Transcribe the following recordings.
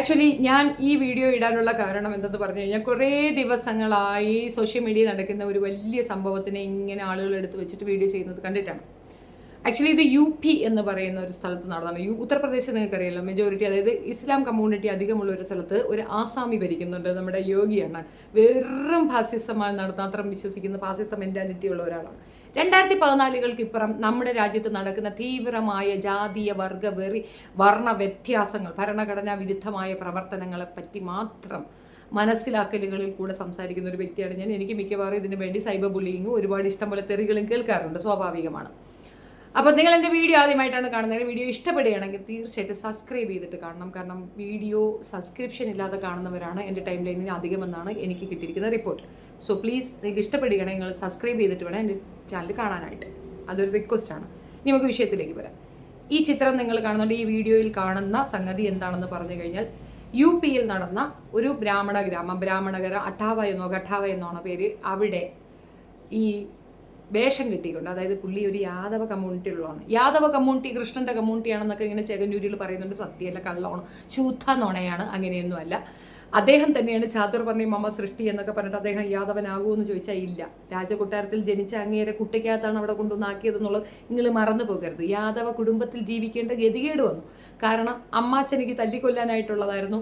Actually ഞാൻ ഈ video ഇടാനുള്ള കാരണം എന്തെന്ന് പറഞ്ഞു കഴിഞ്ഞാൽ കുറേ ദിവസങ്ങളായി സോഷ്യൽ മീഡിയ നടക്കുന്ന ഒരു വലിയ സംഭവത്തിനെ ഇങ്ങനെ ആളുകൾ എടുത്ത് വെച്ചിട്ട് വീഡിയോ ചെയ്യുന്നത് കണ്ടിട്ടാണ്. ആക്ച്വലി ഇത് UP എന്ന് പറയുന്ന ഒരു സ്ഥലത്ത് നടന്നതാണ്. ഉത്തർപ്രദേശ് നിങ്ങൾക്കറിയാലോ, മെജോറിറ്റി, അതായത് ഇസ്ലാം കമ്മ്യൂണിറ്റി അധികമുള്ള ഒരു സ്ഥലത്ത് ഒരു ആസാമി ഭരിക്കുന്നുണ്ട്. നമ്മുടെ യോഗി അണ്ണൻ വെറും ഫാസിസമായി നടത്താത്രം വിശ്വസിക്കുന്ന ഫാസിസ മെന്റാലിറ്റി ഉള്ള ഒരാളാണ്. 2014 ഇപ്പുറം നമ്മുടെ രാജ്യത്ത് നടക്കുന്ന തീവ്രമായ ജാതീയ വർണ്ണ വ്യത്യാസങ്ങൾ, ഭരണഘടനാ വിരുദ്ധമായ പ്രവർത്തനങ്ങളെ പറ്റി മാത്രം മനസ്സിലാക്കലുകളിൽ കൂടെ സംസാരിക്കുന്ന ഒരു വ്യക്തിയാണ് ഞാൻ. എനിക്ക് മിക്കവാറും ഇതിനു വേണ്ടി സൈബർ ബുള്ളിങ്ങും ഒരുപാട് ഇഷ്ടംപോലെ തെറികളും കേൾക്കാറുണ്ട്, സ്വാഭാവികമാണ്. അപ്പോൾ നിങ്ങൾ എൻ്റെ വീഡിയോ ആദ്യമായിട്ടാണ് കാണുന്നത്, വീഡിയോ ഇഷ്ടപ്പെടുകയാണെങ്കിൽ തീർച്ചയായിട്ടും സബ്സ്ക്രൈബ് ചെയ്തിട്ട് കാണണം. കാരണം വീഡിയോ സബ്സ്ക്രിപ്ഷൻ ഇല്ലാതെ കാണുന്നവരാണ് എൻ്റെ ടൈം ലൈനിൽ അധികമെന്നാണ് എനിക്ക് കിട്ടിയിരിക്കുന്ന റിപ്പോർട്ട്. സോ പ്ലീസ്, നിങ്ങൾക്ക് ഇഷ്ടപ്പെടുകയാണെങ്കിൽ നിങ്ങൾ സബ്സ്ക്രൈബ് ചെയ്തിട്ട് വേണം എൻ്റെ ചാനൽ കാണാനായിട്ട്. അതൊരു റിക്വസ്റ്റാണ്. ഇനി നമുക്ക് വിഷയത്തിലേക്ക് വരാം. ഈ ചിത്രം നിങ്ങൾ കാണുന്നുണ്ട്. ഈ വീഡിയോയിൽ കാണുന്ന സംഗതി എന്താണെന്ന് പറഞ്ഞു കഴിഞ്ഞാൽ, UP നടന്ന ഒരു ബ്രാഹ്മണ ഗ്രാമം, ബ്രാഹ്മണകര അഠാവ എന്നാണ് പേര്. അവിടെ ഈ വേഷം കിട്ടിക്കൊണ്ട്, അതായത് പുള്ളി ഒരു യാദവ കമ്മ്യൂണിറ്റിയുള്ളതാണ്. യാദവ കമ്മ്യൂണിറ്റി കൃഷ്ണൻ്റെ കമ്മ്യൂണിറ്റിയാണെന്നൊക്കെ ഇങ്ങനെ ചെകന്നൂരിൽ പറയുന്നുണ്ട്. സത്യമല്ല, കള്ളമാണ്, ശുദ്ധ നുണയാണ്. അങ്ങനെയൊന്നുമല്ല. അദ്ദേഹം തന്നെയാണ് ചാതുർവർണ്ണി മമ സൃഷ്ടി എന്നൊക്കെ പറഞ്ഞിട്ട് അദ്ദേഹം യാദവനാകുമെന്ന് ചോദിച്ചാൽ ഇല്ല. രാജകൊട്ടാരത്തിൽ ജനിച്ച അങ്ങേരെ കുട്ടിക്കകത്താണ് അവിടെ കൊണ്ടുവന്നാക്കിയതെന്നുള്ളത് നിങ്ങൾ മറന്നു പോകരുത്. യാദവ കുടുംബത്തിൽ ജീവിക്കേണ്ട ഗതികേട് വന്നു. കാരണം അമ്മാച്ചനിക്ക് തല്ലിക്കൊല്ലാനായിട്ടുള്ളതായിരുന്നു.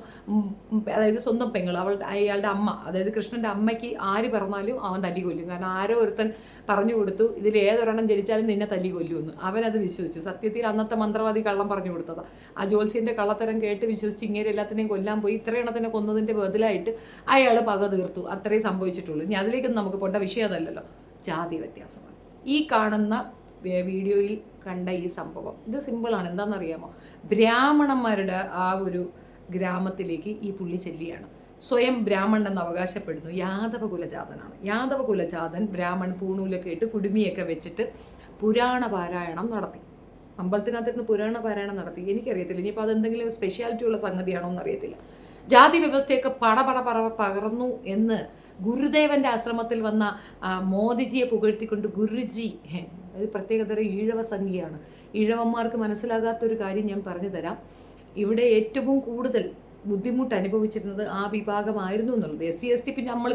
അതായത് സ്വന്തം പെങ്ങൾ, അയാളുടെ അമ്മ, അതായത് കൃഷ്ണൻ്റെ അമ്മയ്ക്ക് ആര് പറഞ്ഞാലും അവൻ തല്ലിക്കൊല്ലും. കാരണം ആരോ ഒരുത്തൻ പറഞ്ഞു കൊടുത്തു, ഇതിൽ ഏതൊരെണ്ണം ജനിച്ചാലും നിന്നെ തല്ലിക്കൊല്ലുമെന്ന്. അവനത് വിശ്വസിച്ചു. സത്യത്തിൽ അന്നത്തെ മന്ത്രവാദി കള്ളം പറഞ്ഞു കൊടുത്തതാണ്. ആ ജോത്സ്യൻ്റെ കള്ളത്തരം കേട്ട് വിശ്വസിച്ച് ഇങ്ങനെ എല്ലാത്തിനെയും കൊല്ലാൻ പോയി. ഇത്രയെണ്ണത്തിനെ കൊന്നതിൻ്റെ ബദലായിട്ട് അയാൾ പക തീർത്തു. അത്രേ സംഭവിച്ചിട്ടുള്ളൂ. ഇനി അതിലേക്കൊന്നും നമുക്ക് പോണ്ട വിഷയം അതല്ലല്ലോ. ജാതി വ്യത്യാസമാണ് ഈ കാണുന്ന വീഡിയോയിൽ കണ്ട ഈ സംഭവം. ഇത് സിമ്പിളാണ്. എന്താണെന്നറിയാമോ? ബ്രാഹ്മണന്മാരുടെ ആ ഒരു ഗ്രാമത്തിലേക്ക് ഈ പുള്ളി ചെല്ലിയാണ്. സ്വയം ബ്രാഹ്മണൻ എന്ന് അവകാശപ്പെടുന്നു. യാദവ കുലജാതനാണ്. യാദവ കുലജാതൻ ബ്രാഹ്മൺ പൂണൂലൊക്കെ ഇട്ട് കുടുമിയൊക്കെ വെച്ചിട്ട് പുരാണ പാരായണം നടത്തി. അമ്പലത്തിനകത്തിരുന്ന് പുരാണ പാരായണം നടത്തി. എനിക്കറിയത്തില്ല, ഇനിയിപ്പോൾ അതെന്തെങ്കിലും സ്പെഷ്യാലിറ്റി ഉള്ള സംഗതിയാണോ എന്നറിയത്തില്ല. ജാതി വ്യവസ്ഥയൊക്കെ പകർന്നു എന്ന് ഗുരുദേവന്റെ ആശ്രമത്തിൽ വന്ന മോദിജിയെ പുകഴ്ത്തിക്കൊണ്ട് ഗുരുജി, അത് പ്രത്യേകതരം ഈഴവ സംഖ്യയാണ്. ഈഴവന്മാർക്ക് മനസ്സിലാകാത്തൊരു കാര്യം ഞാൻ പറഞ്ഞു തരാം. ഇവിടെ ഏറ്റവും കൂടുതൽ ബുദ്ധിമുട്ട് അനുഭവിച്ചിരുന്നത് ആ വിഭാഗമായിരുന്നു എന്നുള്ളത്. SC ST പിന്നെ നമ്മൾ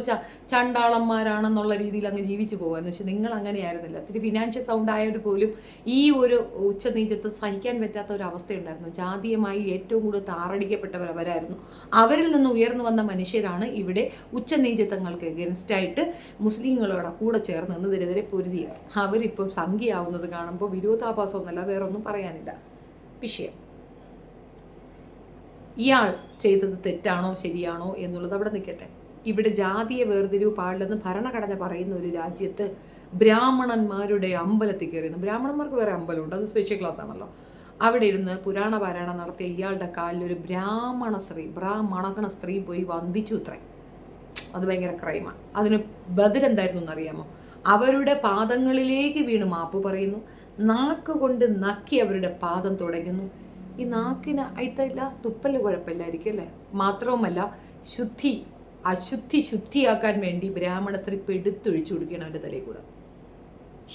ചണ്ടാളന്മാരാണെന്നുള്ള രീതിയിൽ അങ്ങ് ജീവിച്ചു പോകുകയെന്ന് വെച്ചാൽ നിങ്ങൾ അങ്ങനെയായിരുന്നില്ല. ഇത്തിരി ഫിനാൻഷ്യൽ സൗണ്ട് ആയവർ പോലും ഈ ഒരു ഉച്ചനീചത്ത് സഹിക്കാൻ പറ്റാത്ത ഒരു അവസ്ഥയുണ്ടായിരുന്നു. ജാതീയമായി ഏറ്റവും കൂടുതൽ താറടിക്കപ്പെട്ടവർ അവരായിരുന്നു. അവരിൽ നിന്ന് ഉയർന്നു വന്ന മനുഷ്യരാണ് ഇവിടെ ഉച്ചനീചത്വങ്ങൾക്ക് എഗൻസ്റ്റായിട്ട് മുസ്ലിങ്ങളോടെ കൂടെ ചേർന്ന് എന്നതിനെതിരെ പൊരുതിയത്. അവരിപ്പം സംഖ്യയാവുന്നത് കാണുമ്പോൾ വിരോധാഭാസമൊന്നുമല്ല, വേറൊന്നും പറയാനില്ല. വിഷയം ഇയാൾ ചെയ്തത് തെറ്റാണോ ശരിയാണോ എന്നുള്ളത് അവിടെ നിൽക്കട്ടെ. ഇവിടെ ജാതീയ വേർതിരിവ് പാടില്ലെന്ന് ഭരണഘടന പറയുന്ന ഒരു രാജ്യത്ത് ബ്രാഹ്മണന്മാരുടെ അമ്പലത്തിൽ കയറിയിരുന്നു. ബ്രാഹ്മണന്മാർക്ക് വേറെ അമ്പലമുണ്ട്, അത് സ്പെഷ്യൽ ക്ലാസ് ആണല്ലോ. അവിടെ ഇരുന്ന് പുരാണ പാരായണം നടത്തിയ ഇയാളുടെ കാലിൽ ഒരു ബ്രാഹ്മണ സ്ത്രീ പോയി വന്ദിച്ചു ഇത്രേ. അത് ഭയങ്കര ക്രൈമാണ്. അതിന് ബദലെന്തായിരുന്നു എന്നറിയാമോ? അവരുടെ പാദങ്ങളിലേക്ക് വീണ് മാപ്പ് പറയുന്നു. നാക്ക് കൊണ്ട് നക്കി അവരുടെ പാദം തുടങ്ങുന്നു. ഈ നാക്കിന് അയിത്തല്ല, തുപ്പല് കുഴപ്പമില്ലായിരിക്കും അല്ലേ? മാത്രവുമല്ല, അശുദ്ധി ശുദ്ധിയാക്കാൻ വേണ്ടി ബ്രാഹ്മണ സ്ത്രീ പെടുത്തൊഴിച്ചു കൊടുക്കുകയാണ് അവൻ്റെ തലയിൽ കൂടെ.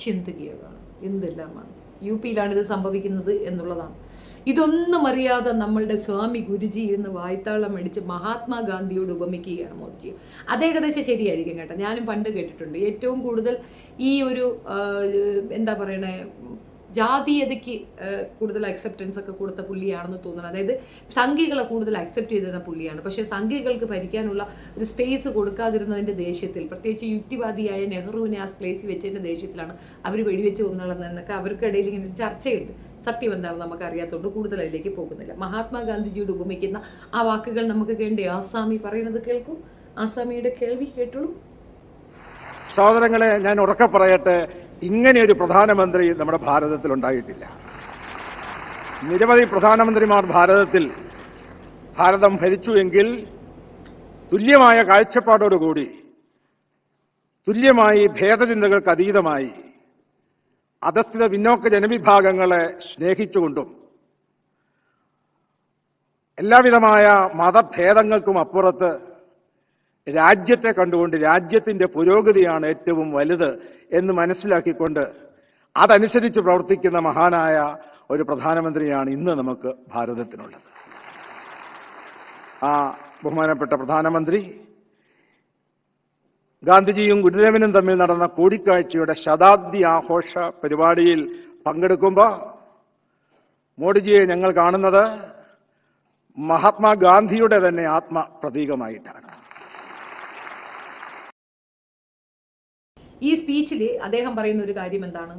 ചിന്തകീയമാണ്. എന്തെല്ലാമാണ് UP ഇത് സംഭവിക്കുന്നത് എന്നുള്ളതാണ്. ഇതൊന്നും അറിയാതെ നമ്മളുടെ സ്വാമി ഗുരുജി എന്ന് വായ്ത്താളം അടിച്ച് മഹാത്മാഗാന്ധിയോട് ഉപമിക്കുകയാണ് മോദിജി. അത് ഏകദേശം ശരിയായിരിക്കും കേട്ടോ. ഞാനും പണ്ട് കേട്ടിട്ടുണ്ട്. ഏറ്റവും കൂടുതൽ ഈ ഒരു എന്താ പറയണേ, ജാതീയതയ്ക്ക് കൂടുതൽ അക്സെപ്റ്റൻസ് ഒക്കെ കൊടുത്ത പുള്ളിയാണെന്ന് തോന്നുന്നത്. അതായത് സംഘികളെ കൂടുതൽ അക്സെപ്റ്റ് ചെയ്തിരുന്ന പുള്ളിയാണ്. പക്ഷേ സംഘികൾക്ക് ഭരിക്കാനുള്ള ഒരു സ്പേസ് കൊടുക്കാതിരുന്നതിൻ്റെ ദേഷ്യത്തിൽ, പ്രത്യേകിച്ച് യുക്തിവാദിയായ നെഹ്റുവിനെ ആ സ്പേസിൽ വെച്ചതിൻ്റെ ദേഷ്യത്തിലാണ് അവർ വെടിവെച്ച് കൊന്നുകളെന്നൊക്കെ അവർക്കിടയിൽ ഇങ്ങനെ ഒരു ചർച്ചയുണ്ട്. സത്യം എന്താണെന്ന് നമുക്ക് അറിയാത്തതുകൊണ്ട് കൂടുതൽ അതിലേക്ക് പോകുന്നില്ല. മഹാത്മാഗാന്ധിജിയോട് ഉപമിക്കുന്ന ആ വാക്കുകൾ നമുക്ക് കേണ്ടേ? ആസാമി പറയുന്നത് കേൾക്കൂ. ആസാമിയുടെ കേൾവി കേട്ടുള്ളൂ. സഹോദരങ്ങളെ, ഞാൻ ഉറക്കെ പറയട്ടെ, ഇങ്ങനെയൊരു പ്രധാനമന്ത്രി നമ്മുടെ ഭാരതത്തിൽ ഉണ്ടായിട്ടില്ല. നിരവധി പ്രധാനമന്ത്രിമാർ ഭാരതം ഭരിച്ചുവെങ്കിൽ തുല്യമായ കാഴ്ചപ്പാടോടുകൂടി, തുല്യമായി ഭേദചിന്തകൾക്ക് അതീതമായി അധസ്ഥിത പിന്നോക്ക ജനവിഭാഗങ്ങളെ സ്നേഹിച്ചുകൊണ്ടും എല്ലാവിധമായ മതഭേദങ്ങൾക്കും അപ്പുറത്ത് രാജ്യത്തെ കണ്ടുകൊണ്ട് രാജ്യത്തിന്റെ പുരോഗതിയാണ് ഏറ്റവും വലുത് എന്ന് മനസ്സിലാക്കിക്കൊണ്ട് അതനുസരിച്ച് പ്രവർത്തിക്കുന്ന മഹാനായ ഒരു പ്രധാനമന്ത്രിയാണ് ഇന്ന് നമുക്ക് ഭാരതത്തിനുള്ളത്. ആ ബഹുമാനപ്പെട്ട പ്രധാനമന്ത്രി ഗാന്ധിജിയും ഗുരുദേവനും തമ്മിൽ നടന്ന കൂടിക്കാഴ്ചയുടെ ശതാബ്ദി ആഘോഷ പരിപാടിയിൽ പങ്കെടുക്കുമ്പോൾ മോഡിജിയെ ഞങ്ങൾ കാണുന്നത് മഹാത്മാഗാന്ധിയുടെ തന്നെ ആത്മപ്രതീകമായിട്ടാണ്. ഈ സ്പീച്ചിൽ അദ്ദേഹം പറയുന്ന ഒരു കാര്യം എന്താണ്?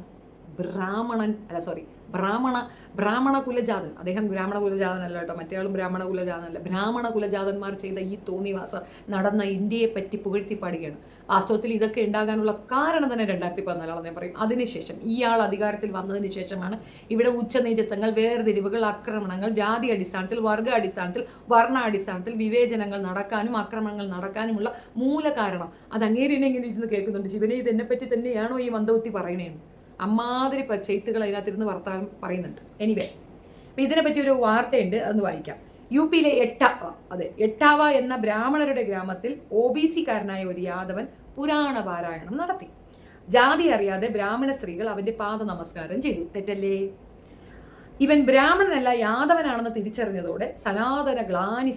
ബ്രാഹ്മണ കുലജാതൻ, അദ്ദേഹം ബ്രാഹ്മണ കുലജാതനല്ല കേട്ടോ, മറ്റേയാളും ബ്രാഹ്മണ കുലജാതനല്ല, ബ്രാഹ്മണ കുലജാതന്മാർ ചെയ്ത ഈ തോന്നിവാസം നടന്ന ഇന്ത്യയെ പറ്റി പുകഴ്ത്തി പാടുകയാണ്. വാസ്തവത്തിൽ ഇതൊക്കെ ഉണ്ടാകാനുള്ള കാരണം തന്നെ 2014 ഞാൻ പറയും. അതിനുശേഷം ഇയാൾ അധികാരത്തിൽ വന്നതിന് ശേഷമാണ് ഇവിടെ ഉച്ചനീചത്വങ്ങൾ, വേർതിരിവുകൾ, ആക്രമണങ്ങൾ, ജാതി അടിസ്ഥാനത്തിൽ, വർഗ അടിസ്ഥാനത്തിൽ, വർണ്ണാടിസ്ഥാനത്തിൽ വിവേചനങ്ങൾ നടക്കാനും ആക്രമണങ്ങൾ നടക്കാനുമുള്ള മൂല കാരണം. അത് അങ്ങേരിനെ ഇങ്ങനെ ഇരുന്ന് കേൾക്കുന്നുണ്ട്, ശിവനെ ഇതെന്നെ പറ്റി തന്നെയാണോ ഈ മന്ദബുദ്ധി പറയണേന്ന്. അമ്മാതിരി ചെയ്ത്തുകൾ അതിനകത്തിരുന്ന് വർത്താനം പറയുന്നുണ്ട്. എനിവേ, അപ്പം ഇതിനെപ്പറ്റി ഒരു വാർത്തയുണ്ട്, അതൊന്ന് വായിക്കാം. UP-യിലെ എട്ടാവ എന്ന ബ്രാഹ്മണരുടെ ഗ്രാമത്തിൽ OBC കാരനായ ഒരു യാദവൻ പുരാണ പാരായണം നടത്തി. ജാതി അറിയാതെ ബ്രാഹ്മണ സ്ത്രീകൾ അവന്റെ പാദ നമസ്കാരം ചെയ്തു. തെറ്റല്ലേ? ഇവൻ ബ്രാഹ്മണനല്ല യാദവനാണെന്ന് തിരിച്ചറിഞ്ഞതോടെ സനാതന ഗ്ലാനി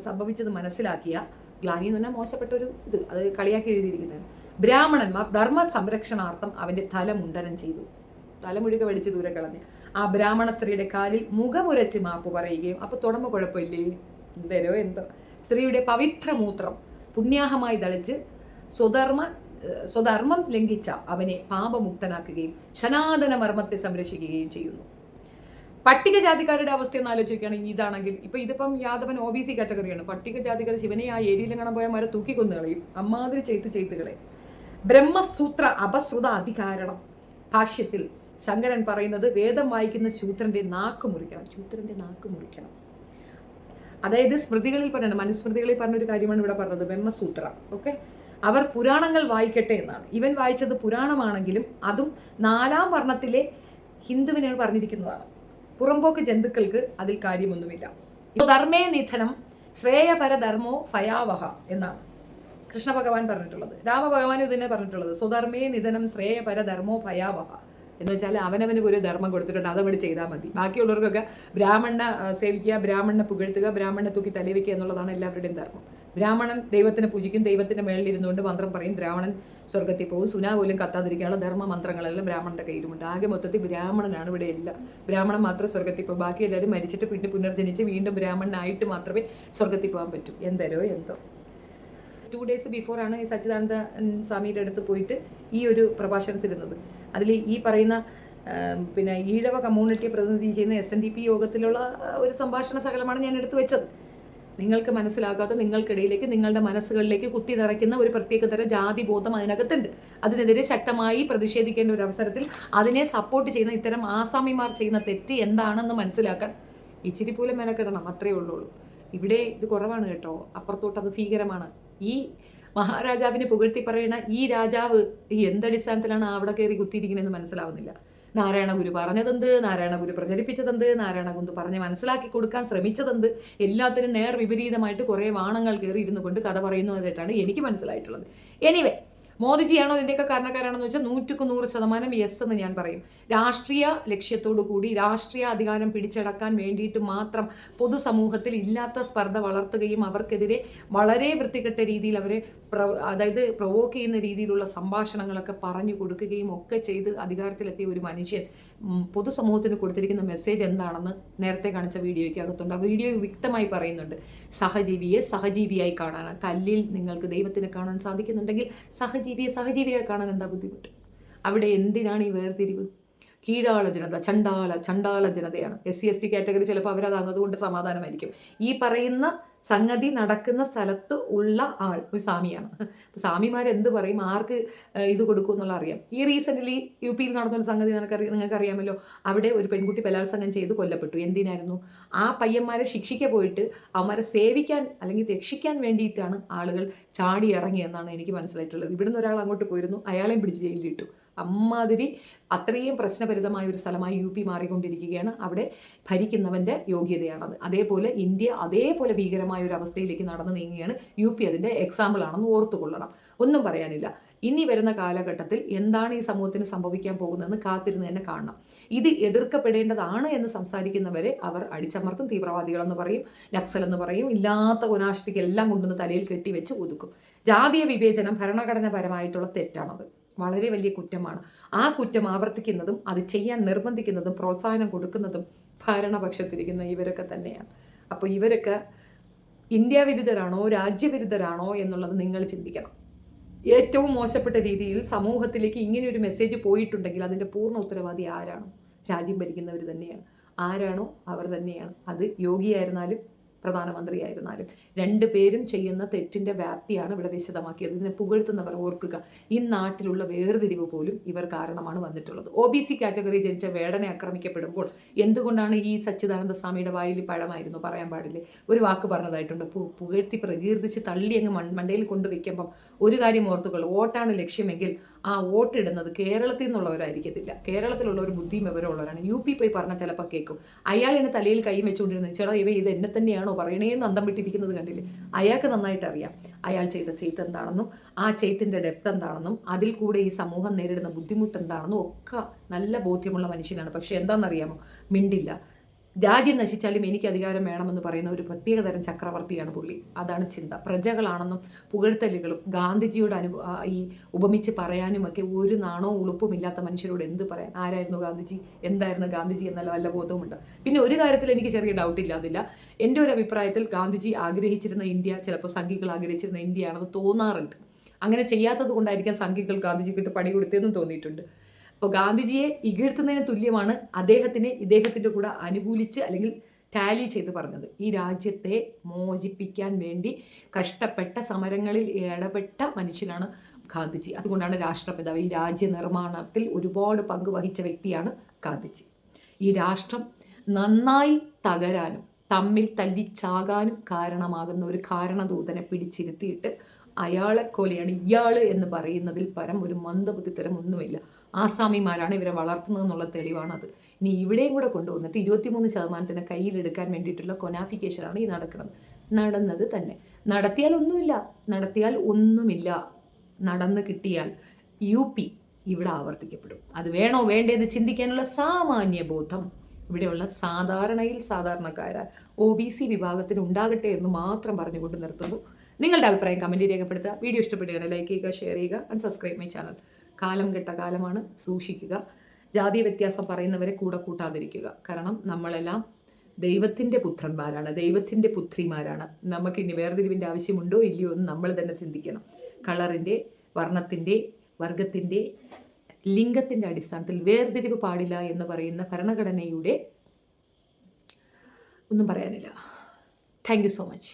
സംഭവിച്ചത് മനസ്സിലാക്കിയ, ഗ്ലാനി എന്ന് പറഞ്ഞാൽ മോശപ്പെട്ടൊരു അത് കളിയാക്കി എഴുതിയിരിക്കുന്നതാണ്. ബ്രാഹ്മണന്മാർ ധർമ്മ സംരക്ഷണാർത്ഥം അവന്റെ തലമുണ്ടനം ചെയ്തു. തലമുഴുക വെടിച്ച് ദൂരെ കളഞ്ഞ് ആ ബ്രാഹ്മണ സ്ത്രീയുടെ കാലിൽ മുഖമുരച്ച് മാപ്പ് പറയുകയും, അപ്പൊ തുടങ്ങുമ്പോൾ കുഴപ്പമില്ലേ, എന്തോ സ്ത്രീയുടെ പവിത്രമൂത്രം പുണ്യാഹമായി തളിച്ച് സ്വധർമ്മം ലംഘിച്ച അവനെ പാപമുക്തനാക്കുകയും സനാതന മർമ്മത്തെ സംരക്ഷിക്കുകയും ചെയ്യുന്നു. പട്ടികജാതിക്കാരുടെ അവസ്ഥ എന്ന് ആലോചിക്കുകയാണെങ്കിൽ ഇതാണെങ്കിൽ ഇതിപ്പം യാദവൻ OBC കാറ്റഗറിയാണ്. പട്ടികജാതിക്കാർ ശിവനെ ആ ഏരിയയിലും കാണാൻ പോയാൽ മരം തൂക്കിക്കൊന്നു കളയും. അമ്മാതിരി ചെയ്ത്തുകളെ. ബ്രഹ്മസൂത്ര അപശ്രുത അധികാരണം ഭാഷ്യത്തിൽ ശങ്കരൻ പറയുന്നത്, വേദം വായിക്കുന്ന ശൂദ്രന്റെ നാക്ക് മുറിക്കണം. അതായത് സ്മൃതികളിൽ പറയുന്നത്, മനുസ്മൃതികളിൽ പറഞ്ഞൊരു കാര്യമാണ് ഇവിടെ പറഞ്ഞത്, ബ്രഹ്മസൂത്ര. ഓക്കെ, അവർ പുരാണങ്ങൾ വായിക്കട്ടെ എന്നാണ്. ഇവൻ വായിച്ചത് പുരാണമാണെങ്കിലും അതും 4-ാം വർണ്ണത്തിലെ ഹിന്ദുവിനാണ് പറഞ്ഞിരിക്കുന്നതാണ്. പുറമ്പോക്ക് ജന്തുക്കൾക്ക് അതിൽ കാര്യമൊന്നുമില്ല. ധർമ്മേ നിധനം ശ്രേയപരധർമ്മോ ഭയാവഹ എന്നാണ് കൃഷ്ണ ഭഗവാൻ പറഞ്ഞിട്ടുള്ളത്. രാമഭഗവാൻ ഇതിനെ പറഞ്ഞിട്ടുള്ളത് സ്വധർമ്മേ നിധനം ശ്രേയപരധർമ്മോ ഭയാവഹ എന്ന് വെച്ചാൽ അവനവന് ഒരു ധർമ്മം കൊടുത്തിട്ടുണ്ട്, അതവിടെ ചെയ്താൽ മതി. ബാക്കിയുള്ളവർക്കൊക്കെ ബ്രാഹ്മണനെ സേവിക്കുക, ബ്രാഹ്മണനെ പുകഴ്ത്തുക, ബ്രാഹ്മണനെ തൂക്കി തലവയ്ക്കുക എന്നുള്ളതാണ് എല്ലാവരുടെയും ധർമ്മം. ബ്രാഹ്മണൻ ദൈവത്തിനെ പൂജിക്കും, ദൈവത്തിന്റെ മേളിലിരുന്നുകൊണ്ട് മന്ത്രം പറയും, ബ്രാഹ്മണൻ സ്വർഗത്തിൽ പോകും, സുന പോലും കത്താതിരിക്കാനുള്ള ധർമ്മ മന്ത്രങ്ങളെല്ലാം ബ്രാഹ്മണന്റെ കയ്യിലുമുണ്ട്. ആകെ മൊത്തത്തിൽ ബ്രാഹ്മണനാണ് ഇവിടെ എല്ലാം. ബ്രാഹ്മണൻ മാത്രം സ്വർഗത്തിൽ പോകും, ബാക്കി എല്ലാവരും മരിച്ചിട്ട് പിന്നെ പുനർജനിച്ച് വീണ്ടും ബ്രാഹ്മണനായിട്ട് മാത്രമേ സ്വർഗത്തിൽ പോകാൻ പറ്റൂ. എന്തോ 2 days ബിഫോറാണ് ഈ സച്ചിദാനന്ദ സ്വാമിയുടെ അടുത്ത് പോയിട്ട് ഈ ഒരു പ്രഭാഷണത്തിരുന്നത്. അതിൽ ഈ പറയുന്ന ഈഴവ കമ്മ്യൂണിറ്റിയെ പ്രതിനിധി ചെയ്യുന്ന SNDP യോഗത്തിലുള്ള ഒരു സംഭാഷണ ശകലമാണ് ഞാൻ എടുത്തു വെച്ചത്. നിങ്ങൾക്ക് മനസ്സിലാകാത്ത, നിങ്ങൾക്കിടയിലേക്ക്, നിങ്ങളുടെ മനസ്സുകളിലേക്ക് കുത്തി നിറയ്ക്കുന്ന ഒരു പ്രത്യേകതര ജാതിബോധം അതിനകത്തുണ്ട്. അതിനെതിരെ ശക്തമായി പ്രതിഷേധിക്കേണ്ട ഒരു അവസരത്തിൽ അതിനെ സപ്പോർട്ട് ചെയ്യുന്ന ഇത്തരം ആസാമിമാർ ചെയ്യുന്ന തെറ്റ് എന്താണെന്ന് മനസ്സിലാക്കാൻ ഇച്ചിരി പോലും മെനക്കെടണം. അത്രേ ഉള്ളൂ. ഇവിടെ ഇത് കുറവാണ് കേട്ടോ, അപ്പുറത്തോട്ട് അത് ഭീകരമാണ്. ഈ മഹാരാജാവിനെ പുകഴ്ത്തി പറയുന്ന ഈ രാജാവ് എന്തടിസ്ഥാനത്തിലാണ് അവിടെ കയറി കുത്തിയിരിക്കുന്നതെന്ന് മനസ്സിലാവുന്നില്ല. നാരായണ ഗുരു പറഞ്ഞതെന്ത്, നാരായണ ഗുരു പ്രചരിപ്പിച്ചതെന്ത്, നാരായണ ഗുരു പറഞ്ഞ് മനസ്സിലാക്കി കൊടുക്കാൻ ശ്രമിച്ചതെന്ത്, എല്ലാത്തിനും നേർ വിപരീതമായിട്ട് കുറേ വാണങ്ങൾ കയറി ഇരുന്നു കൊണ്ട് കഥ പറയുന്നതായിട്ടാണ് എനിക്ക് മനസ്സിലായിട്ടുള്ളത്. എനിവേ, മോദിജിയാണോ ഇതിൻ്റെയൊക്കെ കാരണക്കാരാണെന്ന് വെച്ചാൽ 100% യെസ് എന്ന് ഞാൻ പറയും. രാഷ്ട്രീയ ലക്ഷ്യത്തോടു കൂടി രാഷ്ട്രീയ അധികാരം പിടിച്ചടക്കാൻ വേണ്ടിയിട്ട് മാത്രം പൊതുസമൂഹത്തിൽ ഇല്ലാത്ത സ്പർദ്ധ വളർത്തുകയും അവർക്കെതിരെ വളരെ വൃത്തികെട്ട രീതിയിൽ അവരെ പ്രൊവോക്ക് ചെയ്യുന്ന രീതിയിലുള്ള സംഭാഷണങ്ങളൊക്കെ പറഞ്ഞു കൊടുക്കുകയും ഒക്കെ ചെയ്ത് അധികാരത്തിലെത്തിയ ഒരു മനുഷ്യൻ പൊതുസമൂഹത്തിന് കൊടുത്തിരിക്കുന്ന മെസ്സേജ് എന്താണെന്ന് നേരത്തെ കാണിച്ച വീഡിയോയ്ക്ക് അകത്തുണ്ട്. ആ വീഡിയോ വ്യക്തമായി പറയുന്നുണ്ട്, സഹജീവിയെ സഹജീവിയായി കാണാൻ. കല്ലിൽ നിങ്ങൾക്ക് ദൈവത്തിനെ കാണാൻ സാധിക്കുന്നുണ്ടെങ്കിൽ സഹജീവിയായി കാണാൻ എന്താ ബുദ്ധിമുട്ട്? അവിടെ എന്തിനാണ് ഈ വേർതിരിവ്? കീഴാള ജനത, ചണ്ടാള ജനതയാണ്. SC/ST കാറ്റഗറി ചിലപ്പോൾ അവരത് അങ്ങതുകൊണ്ട് സമാധാനമായിരിക്കും. ഈ പറയുന്ന സംഗതി നടക്കുന്ന സ്ഥലത്ത് ഉള്ള ആൾ ഒരു സ്വാമിയാണ്. സ്വാമിമാരെന്ത് പറയും, ആർക്ക് ഇത് കൊടുക്കും എന്നുള്ള അറിയാം. ഈ റീസെൻ്റ്ലി UP-യിൽ നടന്നൊരു സംഗതി നിങ്ങൾക്കറിയാമല്ലോ. അവിടെ ഒരു പെൺകുട്ടി ബലാത്സംഗം ചെയ്ത് കൊല്ലപ്പെട്ടു. എന്തിനായിരുന്നു? ആ പയ്യന്മാരെ ശിക്ഷിക്കാൻ പോയിട്ട് അവന്മാരെ സേവിക്കാൻ അല്ലെങ്കിൽ രക്ഷിക്കാൻ വേണ്ടിയിട്ടാണ് ആളുകൾ ചാടി ഇറങ്ങിയെന്നാണ് എനിക്ക് മനസ്സിലായിട്ടുള്ളത്. ഇവിടുന്ന് ഒരാൾ അങ്ങോട്ട് പോയിരുന്നു, അയാളെയും പിടിച്ച് ജയിലിലിട്ടു. അമ്മാതിരി അത്രയും പ്രശ്നഭരിതമായ ഒരു സ്ഥലമായി UP മാറിക്കൊണ്ടിരിക്കുകയാണ്. അവിടെ ഭരിക്കുന്നവൻ്റെ യോഗ്യതയാണത്. അതേപോലെ ഇന്ത്യ അതേപോലെ ഭീകരമായ ഒരു അവസ്ഥയിലേക്ക് നടന്നു നീങ്ങുകയാണ്. UP അതിൻ്റെ എക്സാമ്പിൾ ആണെന്ന് ഓർത്തുകൊള്ളണം. ഒന്നും പറയാനില്ല. ഇനി വരുന്ന കാലഘട്ടത്തിൽ എന്താണ് ഈ സമൂഹത്തിന് സംഭവിക്കാൻ പോകുന്നതെന്ന് കാത്തിരുന്ന് തന്നെ കാണണം. ഇത് എതിർക്കപ്പെടേണ്ടതാണ് എന്ന് സംസാരിക്കുന്നവരെ അവർ അടിച്ചമർത്തും, തീവ്രവാദികളെന്ന് പറയും, നക്സൽ എന്ന് പറയും, ഇല്ലാത്ത ഗുണാഷ്ടിക്ക് എല്ലാം കൊണ്ടുവന്ന് തലയിൽ കെട്ടിവെച്ച് ഒതുക്കും. ജാതീയ വിവേചനം ഭരണഘടനാപരമായിട്ടുള്ള തെറ്റാണത്, വളരെ വലിയ കുറ്റമാണ്. ആ കുറ്റം ആവർത്തിക്കുന്നതും അത് ചെയ്യാൻ നിർബന്ധിക്കുന്നതും പ്രോത്സാഹനം കൊടുക്കുന്നതും ഭരണപക്ഷത്തിരിക്കുന്ന ഇവരൊക്കെ തന്നെയാണ്. അപ്പോൾ ഇവരൊക്കെ ഇന്ത്യ വിരുദ്ധരാണോ രാജ്യവിരുദ്ധരാണോ എന്നുള്ളത് നിങ്ങൾ ചിന്തിക്കണം. ഏറ്റവും മോശപ്പെട്ട രീതിയിൽ സമൂഹത്തിലേക്ക് ഇങ്ങനെ ഒരു മെസ്സേജ് പോയിട്ടുണ്ടെങ്കിൽ അതിൻ്റെ പൂർണ്ണ ഉത്തരവാദി ആരാണോ? രാജ്യം ഭരിക്കുന്നവർ തന്നെയാണ്. ആരാണോ അവർ തന്നെയാണ്. അത് യോഗിയായിരുന്നാലും പ്രധാനമന്ത്രിയായിരുന്നാലും രണ്ടുപേരും ചെയ്യുന്ന തെറ്റിൻ്റെ വ്യാപ്തിയാണ് ഇവിടെ വിശദമാക്കിയത്. ഇതിനെ പുകഴ്ത്തുന്നവർ ഓർക്കുക, ഈ നാട്ടിലുള്ള വേർതിരിവ് പോലും ഇവർ കാരണമാണ് വന്നിട്ടുള്ളത്. OBC കാറ്റഗറി ജനിച്ച വേടനെ ആക്രമിക്കപ്പെടുമ്പോൾ എന്തുകൊണ്ടാണ് ഈ സച്ചിദാനന്ദ സ്വാമിയുടെ വായിൽ പഴമായിരുന്നു പറയാൻ പാടില്ലേ? ഒരു വാക്ക് പറഞ്ഞതായിട്ടുണ്ട്. പുകഴ്ത്തി പ്രകീർത്തിച്ച് തള്ളി അങ്ങ് മണ്ടയിൽ കൊണ്ടുവയ്ക്കുമ്പം ഒരു കാര്യം ഓർത്തുകൊള്ളു, വോട്ടാണ് ലക്ഷ്യമെങ്കിൽ ആ വോട്ടിടുന്നത് കേരളത്തിൽ നിന്നുള്ളവരായിരിക്കത്തില്ല. കേരളത്തിലുള്ള ഒരു ബുദ്ധിയും വിവരമുള്ളവരാണ്. UP പോയി പറഞ്ഞാൽ ചിലപ്പോൾ കേൾക്കും. അയാൾ എന്നെ തലയിൽ കൈ വെച്ചുകൊണ്ടിരുന്നു, ചേട്ടാ ഇത് എന്നെ തന്നെയാണോ പറയണേന്ന് അന്തം വിട്ടിരിക്കുന്നത് കണ്ടില്ലേ? അയാൾക്ക് നന്നായിട്ട് അറിയാം അയാൾ ചെയ്ത ചെയ്ത്ത് എന്താണെന്നും ആ ചെയ്ത്തിൻ്റെ ഡെപ്ത് എന്താണെന്നും അതിൽ കൂടെ ഈ സമൂഹം നേരിടുന്ന ബുദ്ധിമുട്ട് എന്താണെന്നും ഒക്കെ നല്ല ബോധ്യമുള്ള മനുഷ്യനാണ്. പക്ഷെ എന്താണെന്നറിയാമോ? മിണ്ടില്ല. രാജ്യം നശിച്ചാലും എനിക്ക് അധികാരം വേണമെന്ന് പറയുന്ന ഒരു പ്രത്യേകതരം ചക്രവർത്തിയാണ് പുള്ളി. അതാണ് ചിന്ത. പ്രജകളാണെന്നും പുകഴ്ത്തലുകളും ഗാന്ധിജിയോട് ഈ ഉപമിച്ച് പറയാനുമൊക്കെ ഒരു നാണോ ഉളുപ്പുമില്ലാത്ത മനുഷ്യരോട് എന്ത് പറയാൻ? ആരായിരുന്നു ഗാന്ധിജി, എന്തായിരുന്നു ഗാന്ധിജി എന്നുള്ള വല്ല ബോധവുമുണ്ട്. പിന്നെ ഒരു കാര്യത്തിൽ എനിക്ക് ചെറിയ ഡൗട്ട് ഇല്ലാതില്ല. എൻ്റെ ഒരു അഭിപ്രായത്തിൽ ഗാന്ധിജി ആഗ്രഹിച്ചിരുന്ന ഇന്ത്യ ചിലപ്പോൾ സംഘികൾ ആഗ്രഹിച്ചിരുന്ന ഇന്ത്യയാണെന്ന് തോന്നാറുണ്ട്. അങ്ങനെ ചെയ്യാത്തത് കൊണ്ടായിരിക്കാം സംഘികൾ ഗാന്ധിജിക്കിട്ട് പണി കൊടുത്തതെന്നും തോന്നിയിട്ടുണ്ട്. അപ്പോൾ ഗാന്ധിജിയെ ഇകഴ്ത്തുന്നതിന് തുല്യമാണ് ഇദ്ദേഹത്തിൻ്റെ കൂടെ അനുകൂലിച്ച് അല്ലെങ്കിൽ ടാലി ചെയ്ത് പറഞ്ഞത്. ഈ രാജ്യത്തെ മോചിപ്പിക്കാൻ വേണ്ടി കഷ്ടപ്പെട്ട സമരങ്ങളിൽ ഇടപെട്ട മനുഷ്യനാണ് ഗാന്ധിജി. അതുകൊണ്ടാണ് രാഷ്ട്രപിതാവ്. ഈ രാജ്യ നിർമ്മാണത്തിൽ ഒരുപാട് പങ്ക് വഹിച്ച വ്യക്തിയാണ് ഗാന്ധിജി. ഈ രാഷ്ട്രം നന്നായി തകരാനും തമ്മിൽ തല്ലിച്ചാകാനും കാരണമാകുന്ന ഒരു കാരണദൂതനെ പിടിച്ചിരുത്തിയിട്ട് അയാളെ കൊലയാണ് ഇയാൾ എന്ന് പറയുന്നതിൽ പരം ഒരു മന്ദബുദ്ധിത്തരം ഒന്നുമില്ല. ആസാമിമാരാണ് ഇവരെ വളർത്തുന്നതെന്നുള്ള തെളിവാണത്. ഇനി ഇവിടെയും കൂടെ കൊണ്ടുവന്നിട്ട് 23% കയ്യിലെടുക്കാൻ വേണ്ടിയിട്ടുള്ള കൊനാഫിക്കേഷനാണ് ഈ നടന്നത് തന്നെ. നടത്തിയാൽ ഒന്നുമില്ല. നടന്നു കിട്ടിയാൽ UP ഇവിടെ ആവർത്തിക്കപ്പെടും. അത് വേണോ വേണ്ടേന്ന് ചിന്തിക്കാനുള്ള സാമാന്യ ബോധം ഇവിടെയുള്ള സാധാരണക്കാരായ OBC വിഭാഗത്തിന് ഉണ്ടാകട്ടെ എന്ന് മാത്രം പറഞ്ഞുകൊണ്ട് നിർത്തുന്നു. നിങ്ങളുടെ അഭിപ്രായം കമൻറ്റ് രേഖപ്പെടുത്തുക. വീഡിയോ ഇഷ്ടപ്പെടുകയാണ് ലൈക്ക് ചെയ്യുക, ഷെയർ ചെയ്യുക, ആൻഡ് സബ്സ്ക്രൈബ് മൈ ചാനൽ. കാലം കെട്ട കാലമാണ്, സൂക്ഷിക്കുക. ജാതി വ്യത്യാസം പറയുന്നവരെ കൂടെ കൂട്ടാതിരിക്കുക. കാരണം നമ്മളെല്ലാം ദൈവത്തിൻ്റെ പുത്രന്മാരാണ്, ദൈവത്തിൻ്റെ പുത്രിമാരാണ്. നമുക്കിനി വേർതിരിവിൻ്റെ ആവശ്യമുണ്ടോ ഇല്ലയോ എന്ന് നമ്മൾ തന്നെ ചിന്തിക്കണം. കളറിൻ്റെ, വർണ്ണത്തിൻ്റെ, വർഗത്തിൻ്റെ, ലിംഗത്തിൻ്റെ അടിസ്ഥാനത്തിൽ വേർതിരിവ് പാടില്ല എന്ന് പറയുന്ന ഭരണഘടനയുടെ ഒന്നും പറയാനില്ല. Thank you so much.